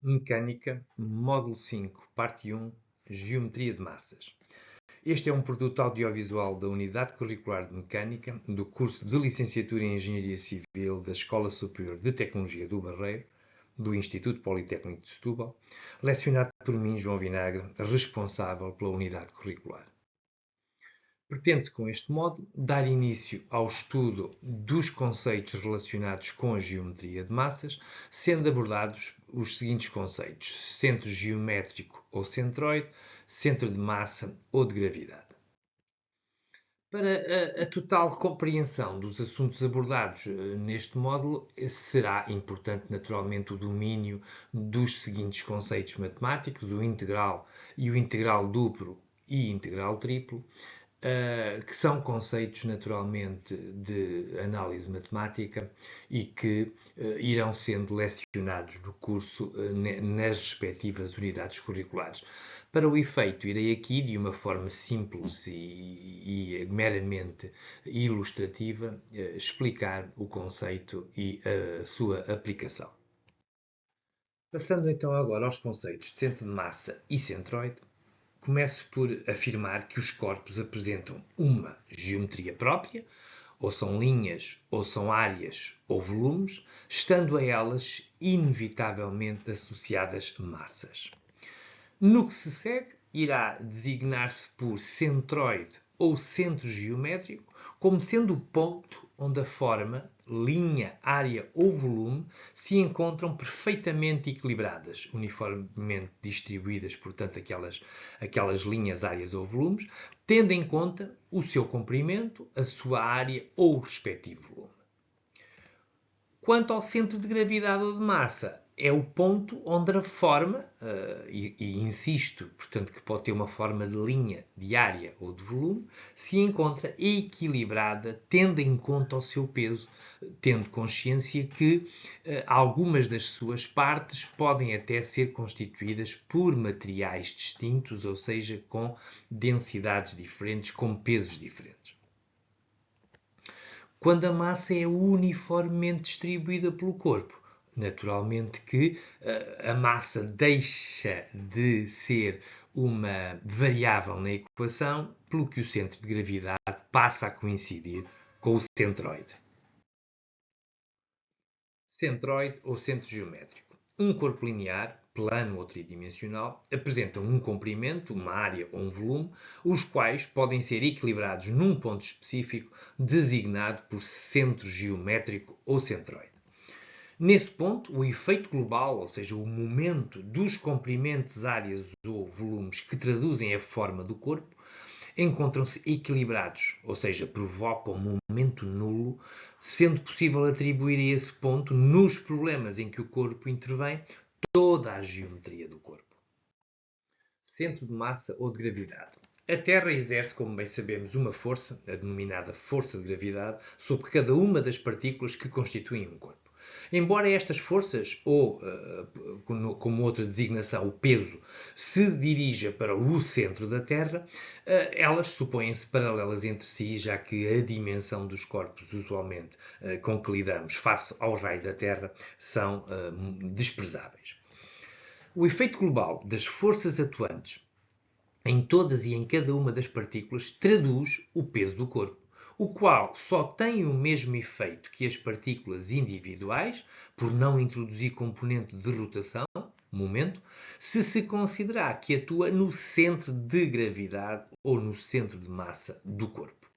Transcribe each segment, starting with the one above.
Mecânica, Módulo 5, Parte 1, Geometria de Massas. Este é um produto audiovisual da Unidade Curricular de Mecânica, do curso de Licenciatura em Engenharia Civil da Escola Superior de Tecnologia do Barreiro, do Instituto Politécnico de Setúbal, lecionado por mim, João Vinagre, responsável pela Unidade Curricular. Pretende-se, com este módulo, dar início ao estudo dos conceitos relacionados com a geometria de massas, sendo abordados os seguintes conceitos: centro geométrico ou centroide, centro de massa ou de gravidade. Para a total compreensão dos assuntos abordados neste módulo, será importante, naturalmente, o domínio dos seguintes conceitos matemáticos: o integral e o integral duplo e integral triplo, que são conceitos naturalmente de análise matemática e que irão sendo lecionados no curso nas respectivas unidades curriculares. Para o efeito, irei aqui, de uma forma simples e meramente ilustrativa, explicar o conceito e a sua aplicação. Passando então agora aos conceitos de centro de massa e centroide, começo por afirmar que os corpos apresentam uma geometria própria, ou são linhas, ou são áreas, ou volumes, estando a elas inevitavelmente associadas massas. No que se segue, irá designar-se por centroide ou centro geométrico, como sendo o ponto onde a forma, linha, área ou volume se encontram perfeitamente equilibradas, uniformemente distribuídas, portanto, aquelas linhas, áreas ou volumes, tendo em conta o seu comprimento, a sua área ou o respectivo volume. Quanto ao centro de gravidade ou de massa, é o ponto onde a forma, e insisto, portanto, que pode ter uma forma de linha, de área ou de volume, se encontra equilibrada, tendo em conta o seu peso, tendo consciência que algumas das suas partes podem até ser constituídas por materiais distintos, ou seja, com densidades diferentes, com pesos diferentes. Quando a massa é uniformemente distribuída pelo corpo, naturalmente que a massa deixa de ser uma variável na equação, pelo que o centro de gravidade passa a coincidir com o centroide. Centroide ou centro geométrico. Um corpo linear, plano ou tridimensional, apresenta um comprimento, uma área ou um volume, os quais podem ser equilibrados num ponto específico, designado por centro geométrico ou centroide. Nesse ponto, o efeito global, ou seja, o momento dos comprimentos, áreas ou volumes que traduzem a forma do corpo, encontram-se equilibrados, ou seja, provocam um momento nulo, sendo possível atribuir a esse ponto, nos problemas em que o corpo intervém, toda a geometria do corpo. Centro de massa ou de gravidade. A Terra exerce, como bem sabemos, uma força, a denominada força de gravidade, sobre cada uma das partículas que constituem um corpo. Embora estas forças, ou como outra designação, o peso, se dirija para o centro da Terra, elas supõem-se paralelas entre si, já que a dimensão dos corpos, usualmente, com que lidamos face ao raio da Terra, são desprezáveis. O efeito global das forças atuantes em todas e em cada uma das partículas traduz o peso do corpo, o qual só tem o mesmo efeito que as partículas individuais, por não introduzir componente de rotação, momento, se considerar que atua no centro de gravidade ou no centro de massa do corpo.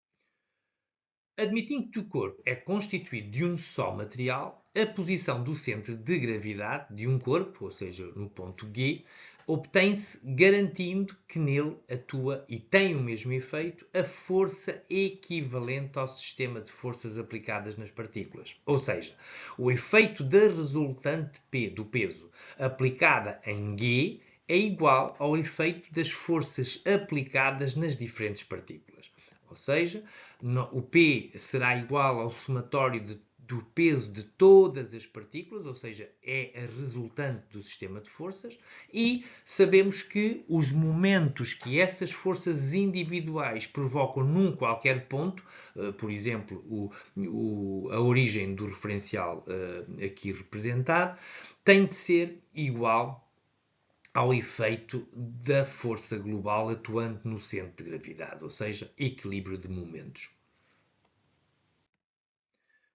Admitindo que o corpo é constituído de um só material, a posição do centro de gravidade de um corpo, ou seja, no ponto G, obtém-se garantindo que nele atua e tem o mesmo efeito a força equivalente ao sistema de forças aplicadas nas partículas. Ou seja, o efeito da resultante P do peso aplicada em G é igual ao efeito das forças aplicadas nas diferentes partículas. Ou seja, o P será igual ao somatório do peso de todas as partículas, ou seja, é a resultante do sistema de forças, e sabemos que os momentos que essas forças individuais provocam num qualquer ponto, por exemplo, a origem do referencial aqui representado, tem de ser igual ao efeito da força global atuante no centro de gravidade, ou seja, equilíbrio de momentos.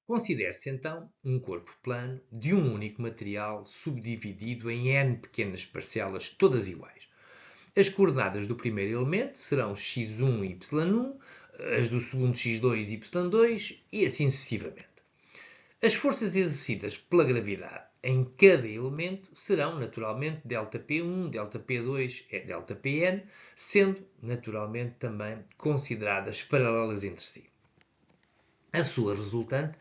Considere-se então um corpo plano de um único material subdividido em n pequenas parcelas, todas iguais. As coordenadas do primeiro elemento serão x1 e y1, as do segundo x2 e y2 e assim sucessivamente. As forças exercidas pela gravidade em cada elemento serão naturalmente ΔP1, ΔP2 e ΔPn, sendo naturalmente também consideradas paralelas entre si. A sua resultante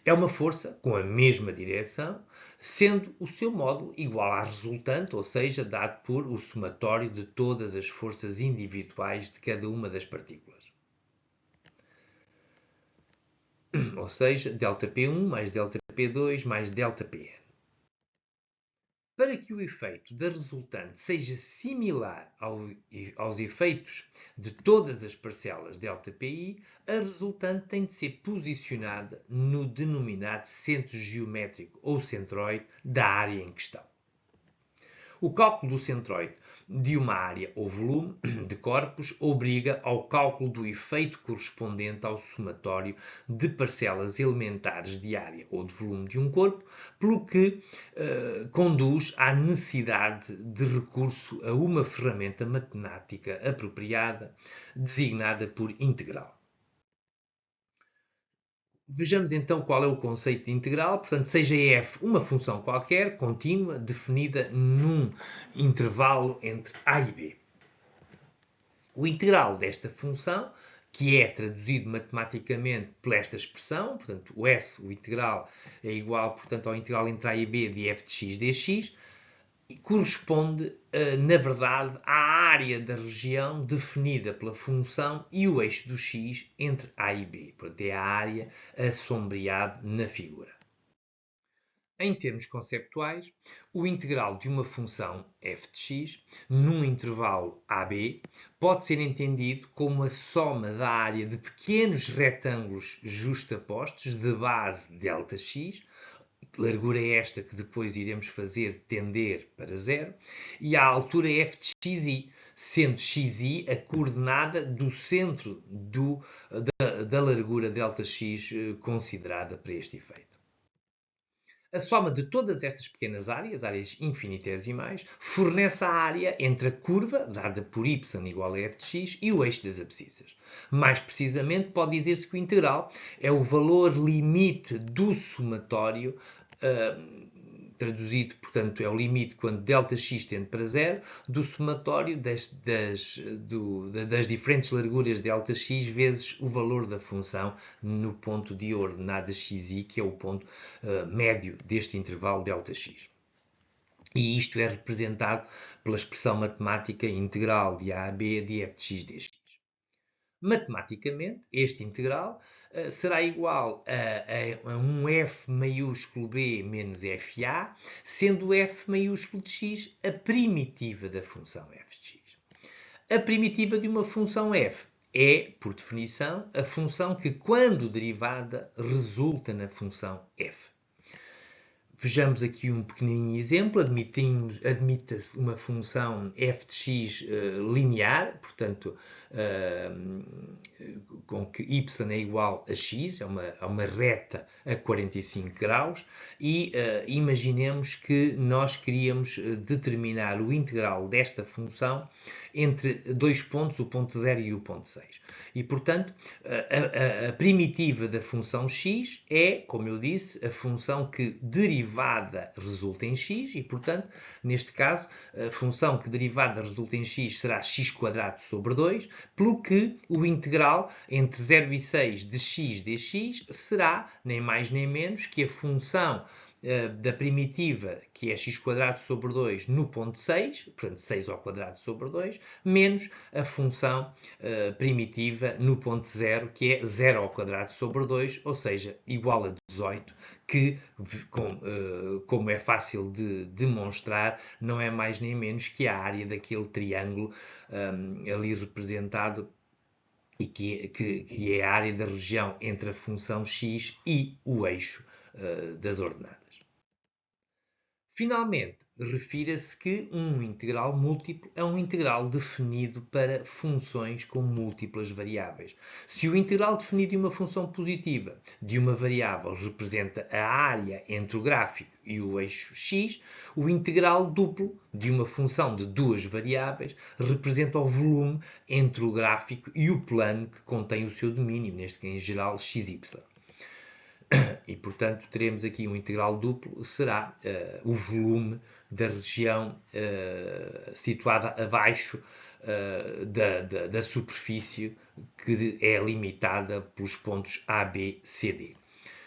é uma força com a mesma direção, sendo o seu módulo igual à resultante, ou seja, dado por o somatório de todas as forças individuais de cada uma das partículas. Ou seja, ΔP1 mais ΔP2 mais ΔPn. Para que o efeito da resultante seja similar aos efeitos de todas as parcelas ΔPi, a resultante tem de ser posicionada no denominado centro geométrico ou centroide da área em questão. O cálculo do centroide de uma área ou volume de corpos obriga ao cálculo do efeito correspondente ao somatório de parcelas elementares de área ou de volume de um corpo, pelo que conduz à necessidade de recurso a uma ferramenta matemática apropriada, designada por integral. Vejamos então qual é o conceito de integral. Portanto, seja f uma função qualquer, contínua, definida num intervalo entre a e b. O integral desta função, que é traduzido matematicamente por esta expressão, portanto, o s, o integral, é igual, portanto, ao integral entre a e b de f de x dx, corresponde, na verdade, à área da região definida pela função e o eixo do x entre A e B. Portanto, é a área assombreada na figura. Em termos conceptuais, o integral de uma função f de x, num intervalo AB, pode ser entendido como a soma da área de pequenos retângulos justapostos de base ΔX, largura esta que depois iremos fazer tender para zero, e a altura f de xi, sendo xi a coordenada do centro da largura ΔX considerada para este efeito. A soma de todas estas pequenas áreas infinitesimais, fornece a área entre a curva, dada por y igual a f de x, e o eixo das abscissas. Mais precisamente, pode dizer-se que o integral é o valor limite do somatório, traduzido, portanto, é o limite quando ΔX tende para zero, do somatório das diferentes larguras ΔX vezes o valor da função no ponto de ordenada xi, que é o ponto médio deste intervalo ΔX. E isto é representado pela expressão matemática integral de A a B de f de x dx. Matematicamente, este integral será igual a um f maiúsculo B menos FA, sendo f maiúsculo de x a primitiva da função f de x. A primitiva de uma função f é, por definição, a função que, quando derivada, resulta na função f. Vejamos aqui um pequenino exemplo. Admite-se uma função f de x linear, portanto, com que y é igual a x, é uma reta a 45 graus, e imaginemos que nós queríamos determinar o integral desta função entre dois pontos, o ponto 0 e o ponto 6. E, portanto, a primitiva da função x é, como eu disse, a função que derivada resulta em x e, portanto, neste caso, a função que derivada resulta em x será x² sobre 2, pelo que o integral entre 0 e 6 de x dx será nem mais nem menos que a função da primitiva, que é x² sobre 2 no ponto 6, portanto 6² sobre 2, menos a função primitiva no ponto 0, que é 0² sobre 2, ou seja, igual a 18, que, como é fácil de demonstrar, não é mais nem menos que a área daquele triângulo ali representado e que é a área da região entre a função x e o eixo das ordenadas. Finalmente, refira-se que um integral múltiplo é um integral definido para funções com múltiplas variáveis. Se o integral definido de uma função positiva de uma variável representa a área entre o gráfico e o eixo x, o integral duplo de uma função de duas variáveis representa o volume entre o gráfico e o plano que contém o seu domínio, neste caso em geral xy. E, portanto, teremos aqui um integral duplo, será o volume da região situada abaixo da superfície que é limitada pelos pontos A, B, C, D.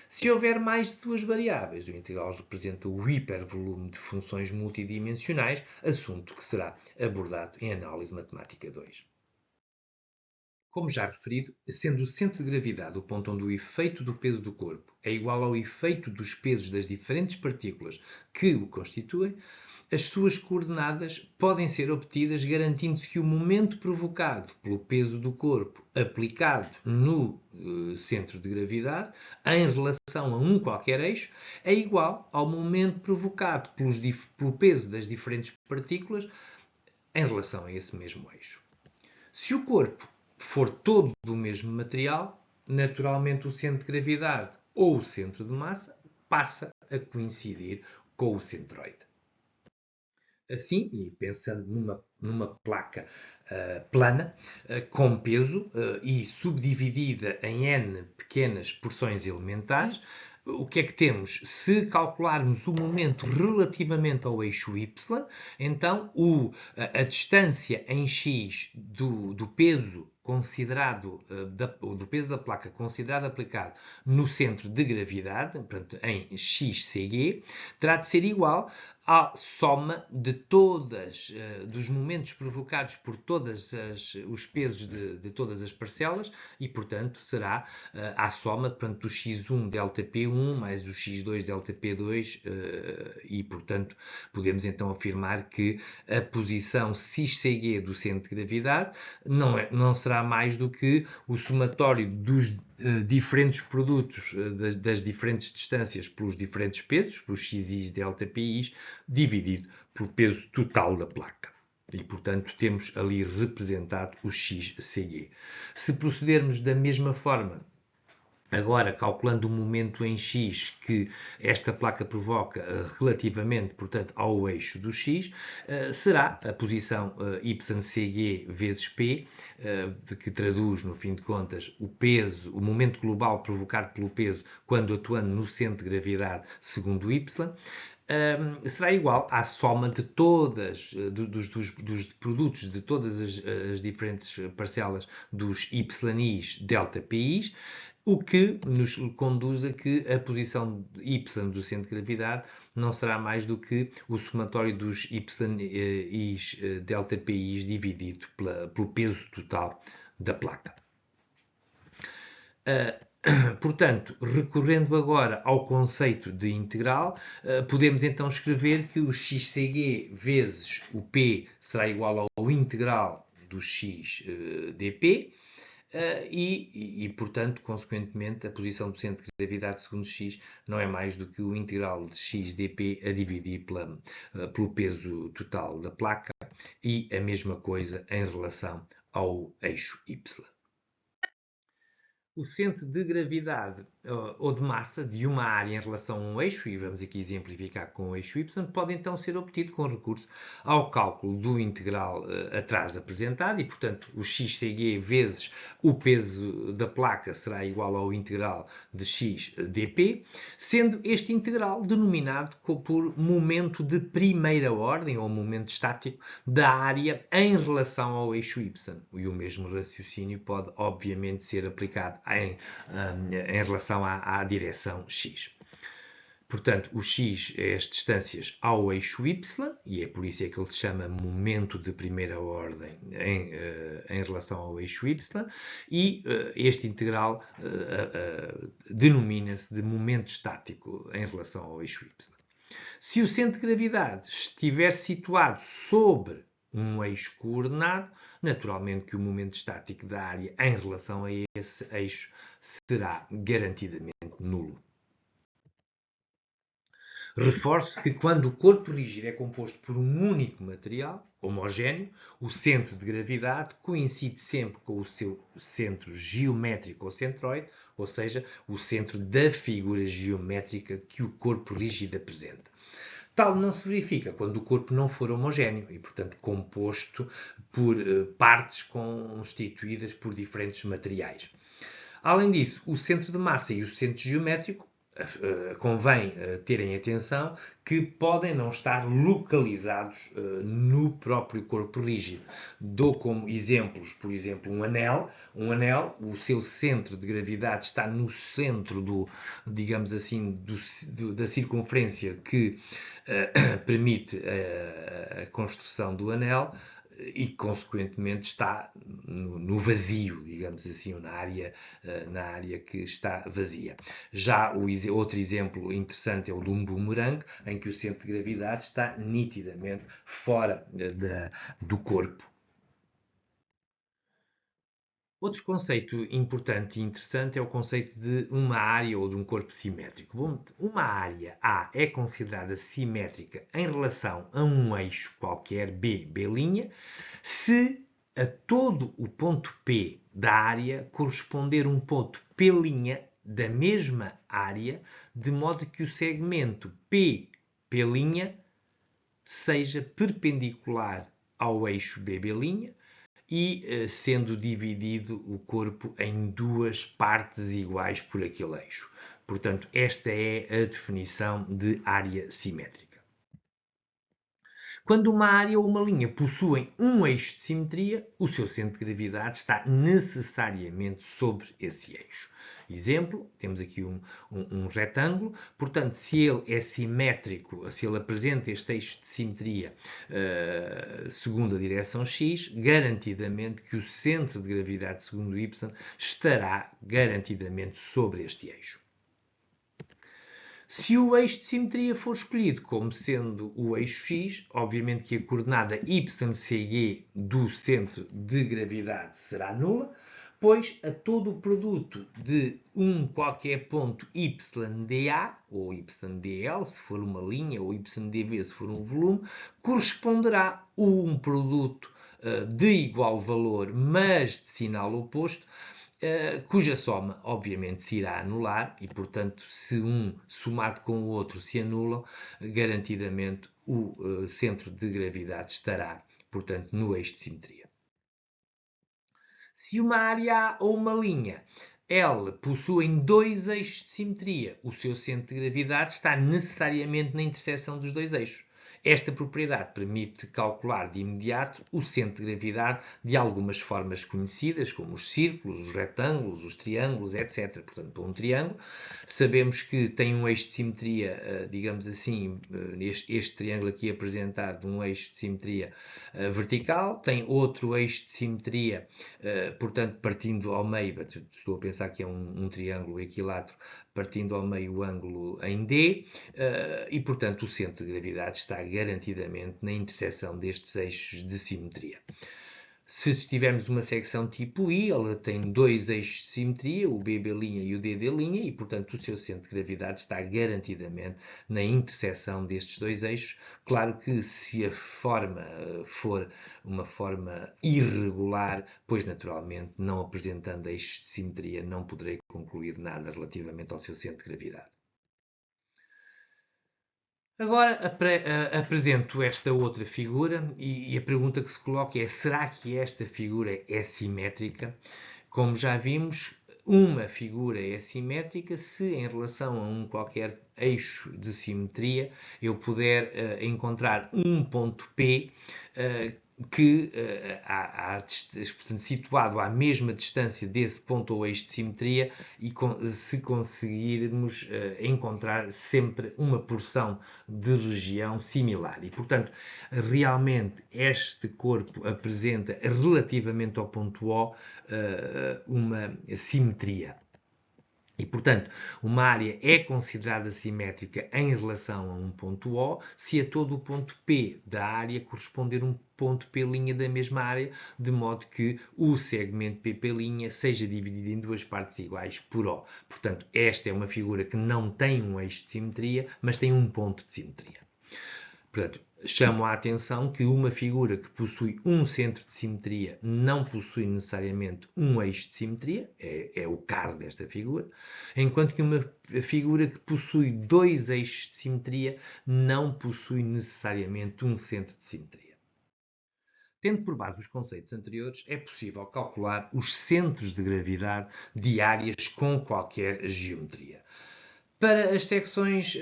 Se houver mais de duas variáveis, o integral representa o hipervolume de funções multidimensionais, assunto que será abordado em análise matemática 2. Como já referido, sendo o centro de gravidade o ponto onde o efeito do peso do corpo é igual ao efeito dos pesos das diferentes partículas que o constituem, as suas coordenadas podem ser obtidas garantindo-se que o momento provocado pelo peso do corpo aplicado no centro de gravidade em relação a um qualquer eixo é igual ao momento provocado pelo peso das diferentes partículas em relação a esse mesmo eixo. Se o corpo for todo do mesmo material, naturalmente o centro de gravidade ou o centro de massa passa a coincidir com o centroide. Assim, e pensando numa placa plana, com peso e subdividida em n pequenas porções elementares, o que é que temos? Se calcularmos o momento relativamente ao eixo y, então a distância em x do peso considerado do peso da placa considerado aplicado no centro de gravidade, portanto em xcg, terá de ser igual à soma de dos momentos provocados por todos os pesos de todas as parcelas e, portanto, será à soma portanto, do x1 ΔP1 mais o x2 ΔP2 e, portanto, podemos então afirmar que a posição xcg do centro de gravidade não será mais do que o somatório dos diferentes produtos das diferentes distâncias pelos diferentes pesos, pelos xis ΔPis, dividido pelo peso total da placa. E, portanto, temos ali representado o xcg. Se procedermos da mesma forma, agora calculando o momento em x que esta placa provoca relativamente, portanto, ao eixo do x, será a posição ycg vezes p, que traduz, no fim de contas, o peso, o momento global provocado pelo peso quando atuando no centro de gravidade segundo y, será igual à soma de dos produtos de todas as diferentes parcelas dos yis ΔPis, o que nos conduz a que a posição y do centro de gravidade não será mais do que o somatório dos yis ΔPis dividido pelo peso total da placa. Portanto, recorrendo agora ao conceito de integral, podemos então escrever que o xcg vezes o p será igual ao integral do x dp portanto, consequentemente, a posição do centro de gravidade segundo x não é mais do que o integral de x dp a dividir pelo peso total da placa e a mesma coisa em relação ao eixo y. O centro de gravidade ou de massa de uma área em relação a um eixo, e vamos aqui exemplificar com o eixo y, pode então ser obtido com recurso ao cálculo do integral atrás apresentado, e portanto o xcg vezes o peso da placa será igual ao integral de x dp, sendo este integral denominado por momento de primeira ordem, ou momento estático, da área em relação ao eixo y. E o mesmo raciocínio pode, obviamente, ser aplicado em relação à direção x. Portanto, o x é as distâncias ao eixo y, e é por isso é que ele se chama momento de primeira ordem em relação ao eixo y, e este integral denomina-se de momento estático em relação ao eixo y. Se o centro de gravidade estiver situado sobre um eixo coordenado, naturalmente que o momento estático da área em relação a esse eixo será garantidamente nulo. Reforço que quando o corpo rígido é composto por um único material, homogéneo, o centro de gravidade coincide sempre com o seu centro geométrico ou centroide, ou seja, o centro da figura geométrica que o corpo rígido apresenta. Tal não se verifica quando o corpo não for homogéneo e, portanto, composto por partes constituídas por diferentes materiais. Além disso, o centro de massa e o centro geométrico convém terem atenção que podem não estar localizados no próprio corpo rígido. Dou como exemplos, por exemplo, um anel. Um anel, o seu centro de gravidade está no centro digamos assim, da circunferência que permite a construção do anel e, consequentemente, está no vazio, digamos assim, na área que está vazia. Já outro exemplo interessante é o de um bumerangue, em que o centro de gravidade está nitidamente fora do corpo. Outro conceito importante e interessante é o conceito de uma área ou de um corpo simétrico. Bom, uma área A é considerada simétrica em relação a um eixo qualquer, B', se a todo o ponto P da área corresponder um ponto P' da mesma área, de modo que o segmento P', seja perpendicular ao eixo B', e sendo dividido o corpo em duas partes iguais por aquele eixo. Portanto, esta é a definição de área simétrica. Quando uma área ou uma linha possuem um eixo de simetria, o seu centro de gravidade está necessariamente sobre esse eixo. Exemplo, temos aqui um retângulo, portanto, se ele é simétrico, se ele apresenta este eixo de simetria segundo a direção x, garantidamente que o centro de gravidade segundo y estará garantidamente sobre este eixo. Se o eixo de simetria for escolhido como sendo o eixo x, obviamente que a coordenada YCE do centro de gravidade será nula, pois a todo o produto de um qualquer ponto YDA, ou YDL, se for uma linha, ou YDV, se for um volume, corresponderá um produto de igual valor, mas de sinal oposto, cuja soma, obviamente, se irá anular e, portanto, se um somado com o outro se anulam, garantidamente o centro de gravidade estará, portanto, no eixo de simetria. Se uma área A ou uma linha L possuem dois eixos de simetria, o seu centro de gravidade está necessariamente na interseção dos dois eixos. Esta propriedade permite calcular de imediato o centro de gravidade de algumas formas conhecidas, como os círculos, os retângulos, os triângulos, etc. Portanto, para um triângulo, sabemos que tem um eixo de simetria, digamos assim, este triângulo aqui apresentado, um eixo de simetria vertical, tem outro eixo de simetria, portanto, partindo ao meio, estou a pensar que é um triângulo equilátero, partindo ao meio o ângulo em D, e, portanto, o centro de gravidade está garantidamente na interseção destes eixos de simetria. Se tivermos uma secção tipo I, ela tem dois eixos de simetria, o BB' e o DD', e, portanto, o seu centro de gravidade está garantidamente na interseção destes dois eixos. Claro que se a forma for uma forma irregular, pois, naturalmente, não apresentando eixos de simetria, não poderei concluir nada relativamente ao seu centro de gravidade. Agora apresento esta outra figura e a pergunta que se coloca é: será que esta figura é simétrica? Como já vimos, uma figura é simétrica se, em relação a um qualquer eixo de simetria, eu puder encontrar um ponto P que, portanto, situado à mesma distância desse ponto ou eixo de simetria, e se conseguirmos encontrar sempre uma porção de região similar. E, portanto, realmente este corpo apresenta, relativamente ao ponto O, uma simetria. E, portanto, uma área é considerada simétrica em relação a um ponto O se a todo o ponto P da área corresponder um ponto P' da mesma área, de modo que o segmento PP' seja dividido em duas partes iguais por O. Portanto, esta é uma figura que não tem um eixo de simetria, mas tem um ponto de simetria. Portanto, chamo a atenção que uma figura que possui um centro de simetria não possui necessariamente um eixo de simetria, é o caso desta figura, enquanto que uma figura que possui dois eixos de simetria não possui necessariamente um centro de simetria. Tendo por base os conceitos anteriores, é possível calcular os centros de gravidade de áreas com qualquer geometria. Para as secções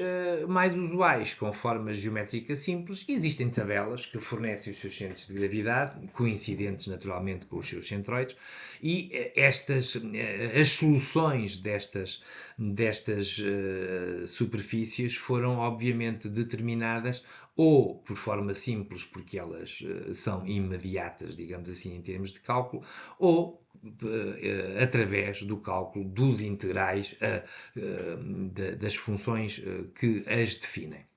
mais usuais, com formas geométricas simples, existem tabelas que fornecem os seus centros de gravidade, coincidentes naturalmente com os seus centroides, e as soluções destas superfícies foram obviamente determinadas ou por forma simples, porque elas são imediatas, digamos assim, em termos de cálculo, ou através do cálculo dos integrais das funções que as definem.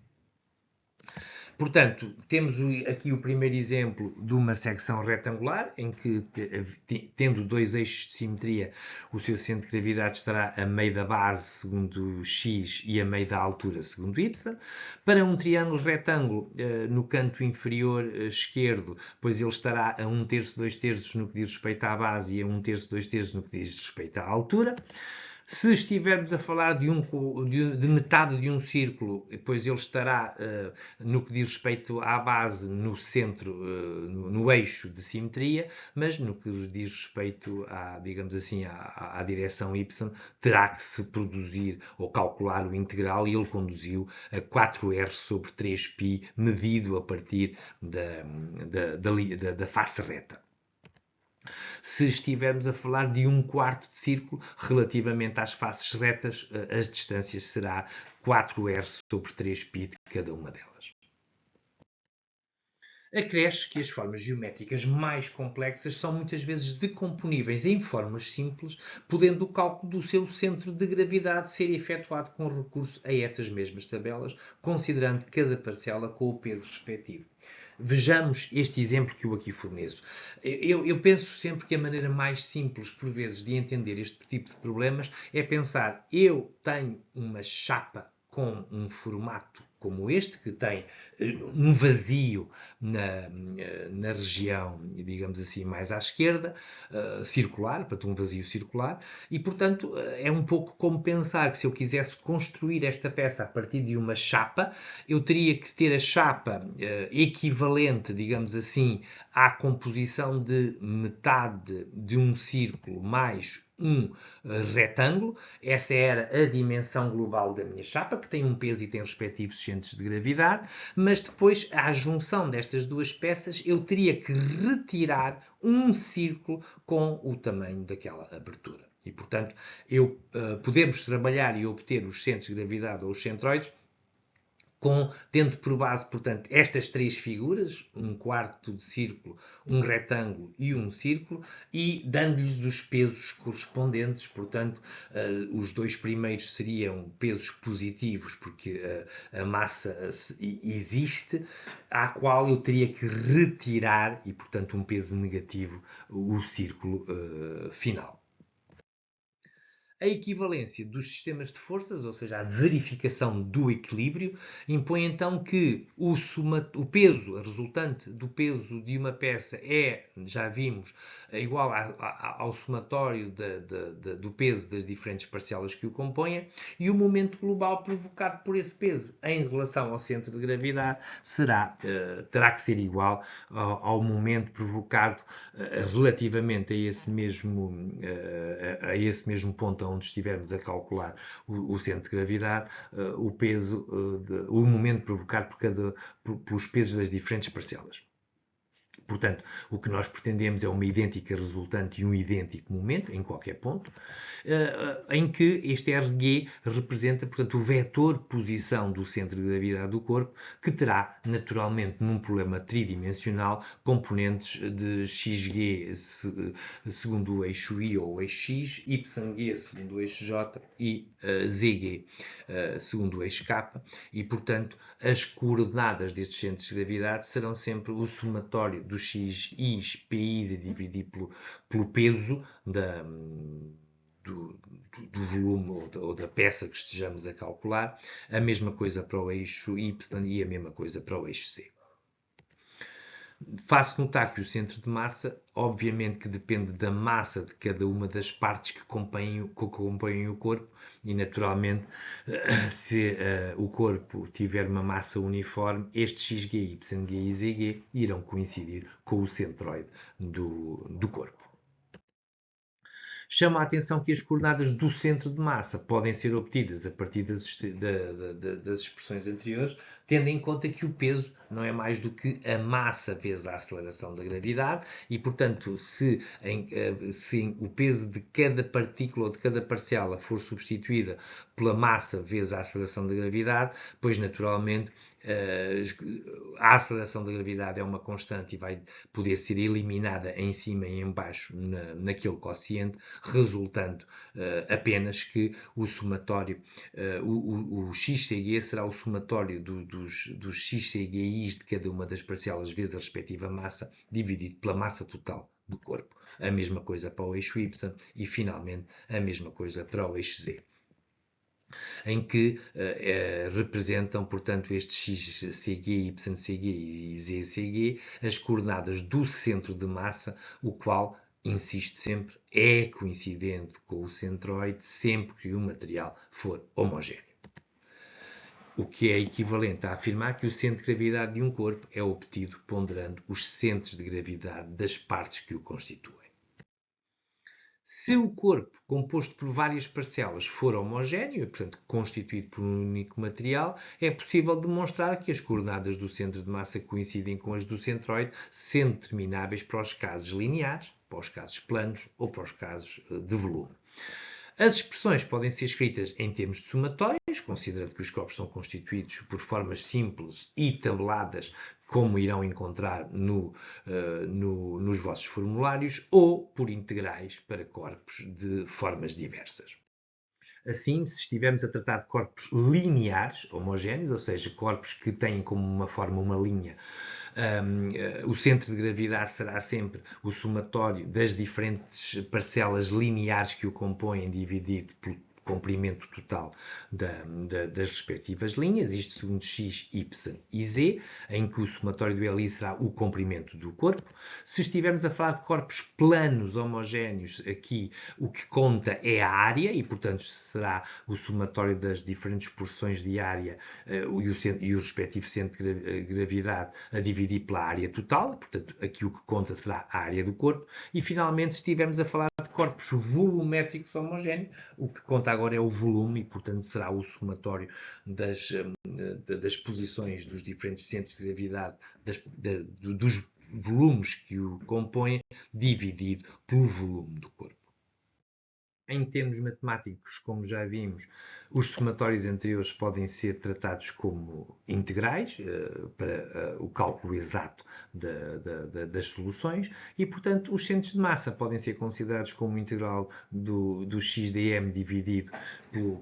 Portanto, temos aqui o primeiro exemplo de uma secção retangular, em que, tendo dois eixos de simetria, o seu centro de gravidade estará a meio da base, segundo x, e a meio da altura, segundo y. Para um triângulo retângulo, no canto inferior esquerdo, pois ele estará a 1/3, 2/3 no que diz respeito à base e a 1/3, 2/3 no que diz respeito à altura. Se estivermos a falar de metade de um círculo, pois ele estará, no que diz respeito à base, no centro, no eixo de simetria, mas no que diz respeito digamos assim, à direção y, terá que se produzir ou calcular o integral, e ele conduziu a 4r sobre 3π, medido a partir da face reta. Se estivermos a falar de 1/4 de círculo, relativamente às faces retas, as distâncias será 4r sobre 3π de cada uma delas. Acresce que as formas geométricas mais complexas são muitas vezes decomponíveis em formas simples, podendo o cálculo do seu centro de gravidade ser efetuado com recurso a essas mesmas tabelas, considerando cada parcela com o peso respectivo. Vejamos este exemplo que eu aqui forneço. Eu penso sempre que a maneira mais simples, por vezes, de entender este tipo de problemas é pensar: eu tenho uma chapa com um formato como este, que tem um vazio na região, digamos assim, mais à esquerda, circular, portanto um vazio circular, e portanto é um pouco como pensar que se eu quisesse construir esta peça a partir de uma chapa, eu teria que ter a chapa equivalente, digamos assim, à composição de metade de um círculo mais um retângulo. Essa era a dimensão global da minha chapa, que tem um peso e tem respectivos centros de gravidade, mas depois, à junção destas duas peças, eu teria que retirar um círculo com o tamanho daquela abertura. E, portanto, podemos trabalhar e obter os centros de gravidade ou os centroides tendo por base, portanto, estas três figuras, 1/4 de círculo, um retângulo e um círculo, e dando-lhes os pesos correspondentes. Portanto, os dois primeiros seriam pesos positivos, porque a massa existe, à qual eu teria que retirar, e portanto um peso negativo, o círculo final. A equivalência dos sistemas de forças, ou seja, a verificação do equilíbrio, impõe então que o peso, a resultante do peso de uma peça já vimos, igual ao somatório do peso das diferentes parcelas que o compõem, e o momento global provocado por esse peso em relação ao centro de gravidade terá que ser igual ao momento provocado relativamente a esse mesmo ponto onde estivermos a calcular o centro de gravidade, o peso, o momento provocado pelos pesos das diferentes parcelas. Portanto, o que nós pretendemos é uma idêntica resultante e um idêntico momento, em qualquer ponto, em que este RG representa, portanto, o vetor posição do centro de gravidade do corpo, que terá, naturalmente, num problema tridimensional, componentes de xg segundo o eixo Y ou o eixo X, YG segundo o eixo J e ZG segundo o eixo K, e, portanto, as coordenadas destes centros de gravidade serão sempre o somatório dos xis, pis dividido pelo peso do volume ou da peça que estejamos a calcular, a mesma coisa para o eixo Y e a mesma coisa para o eixo C. Faço notar que o centro de massa, obviamente que depende da massa de cada uma das partes que compõem o corpo e, naturalmente, se o corpo tiver uma massa uniforme, estes XG, YG e ZG irão coincidir com o centroide do corpo. Chama a atenção que as coordenadas do centro de massa podem ser obtidas a partir das expressões anteriores, tendo em conta que o peso não é mais do que a massa vezes a aceleração da gravidade e, portanto, se o peso de cada partícula ou de cada parcela for substituída pela massa vezes a aceleração da gravidade, pois, naturalmente, a aceleração da gravidade é uma constante e vai poder ser eliminada em cima e em baixo naquele quociente, resultando apenas que o somatório, o XCG será o somatório dos XCGIs de cada uma das parcelas vezes a respectiva massa, dividido pela massa total do corpo. A mesma coisa para o eixo Y e, finalmente, a mesma coisa para o eixo Z, em que representam, portanto, estes XCG, YCG e ZCG, as coordenadas do centro de massa, o qual, insisto sempre, é coincidente com o centroide sempre que o material for homogéneo. O que é equivalente a afirmar que o centro de gravidade de um corpo é obtido ponderando os centros de gravidade das partes que o constituem. Se o corpo, composto por várias parcelas, for homogéneo, e, portanto, constituído por um único material, é possível demonstrar que as coordenadas do centro de massa coincidem com as do centroide, sendo determináveis para os casos lineares, para os casos planos ou para os casos de volume. As expressões podem ser escritas em termos de somatórios, considerando que os corpos são constituídos por formas simples e tabeladas, como irão encontrar nos vossos formulários, ou por integrais para corpos de formas diversas. Assim, se estivermos a tratar de corpos lineares, homogéneos, ou seja, corpos que têm como uma forma uma linha, o centro de gravidade será sempre o somatório das diferentes parcelas lineares que o compõem, dividido pelo comprimento total das respectivas linhas, isto segundo x, y e z, em que o somatório do LI será o comprimento do corpo. Se estivermos a falar de corpos planos homogéneos, aqui o que conta é a área e, portanto, será o somatório das diferentes porções de área e o respectivo centro de gravidade a dividir pela área total, portanto, aqui o que conta será a área do corpo. E, finalmente, se estivermos a falar de corpos volumétricos homogéneos, o que conta agora é o volume e, portanto, será o somatório das posições dos diferentes centros de gravidade, dos volumes que o compõem, dividido pelo volume do corpo. Em termos matemáticos, como já vimos, os somatórios anteriores podem ser tratados como integrais para o cálculo exato das soluções e, portanto, os centros de massa podem ser considerados como integral do xdm dividido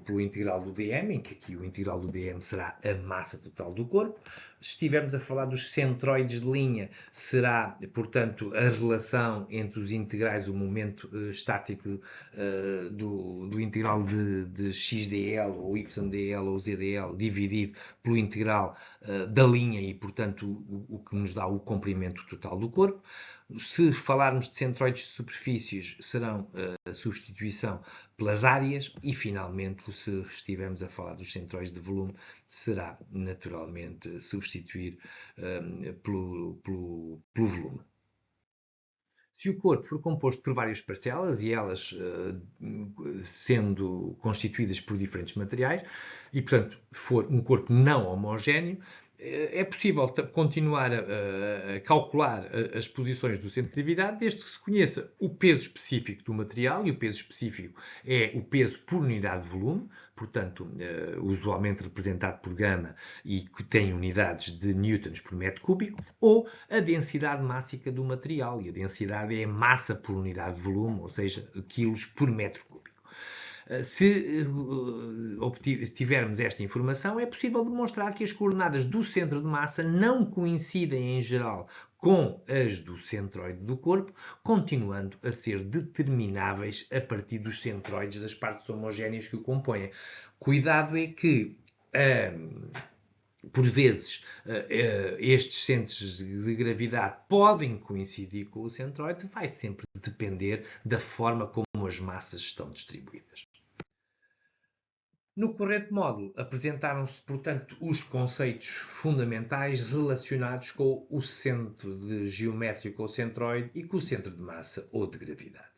pelo integral do dm, em que aqui o integral do dm será a massa total do corpo. Se estivermos a falar dos centroides de linha, será, portanto, a relação entre os integrais, o momento estático do integral de xdl, ou ydl, ou zdl, dividido pelo integral da linha e, portanto, o que nos dá o comprimento total do corpo. Se falarmos de centroides de superfícies, serão a substituição pelas áreas e, finalmente, se estivermos a falar dos centroides de volume, será naturalmente substituir pelo volume. Se o corpo for composto por várias parcelas e elas sendo constituídas por diferentes materiais e, portanto, for um corpo não homogéneo, É possível continuar a calcular as posições do centro de gravidade desde que se conheça o peso específico do material, e o peso específico é o peso por unidade de volume, portanto, usualmente representado por gama e que tem unidades de newtons por metro cúbico, ou a densidade mássica do material, e a densidade é a massa por unidade de volume, ou seja, quilos por metro cúbico. Se tivermos esta informação, é possível demonstrar que as coordenadas do centro de massa não coincidem em geral com as do centroide do corpo, continuando a ser determináveis a partir dos centroides das partes homogéneas que o compõem. Cuidado é que por vezes, estes centros de gravidade podem coincidir com o centroide, vai sempre depender da forma como as massas estão distribuídas. No correto módulo, apresentaram-se, portanto, os conceitos fundamentais relacionados com o centro geométrico ou centroide e com o centro de massa ou de gravidade.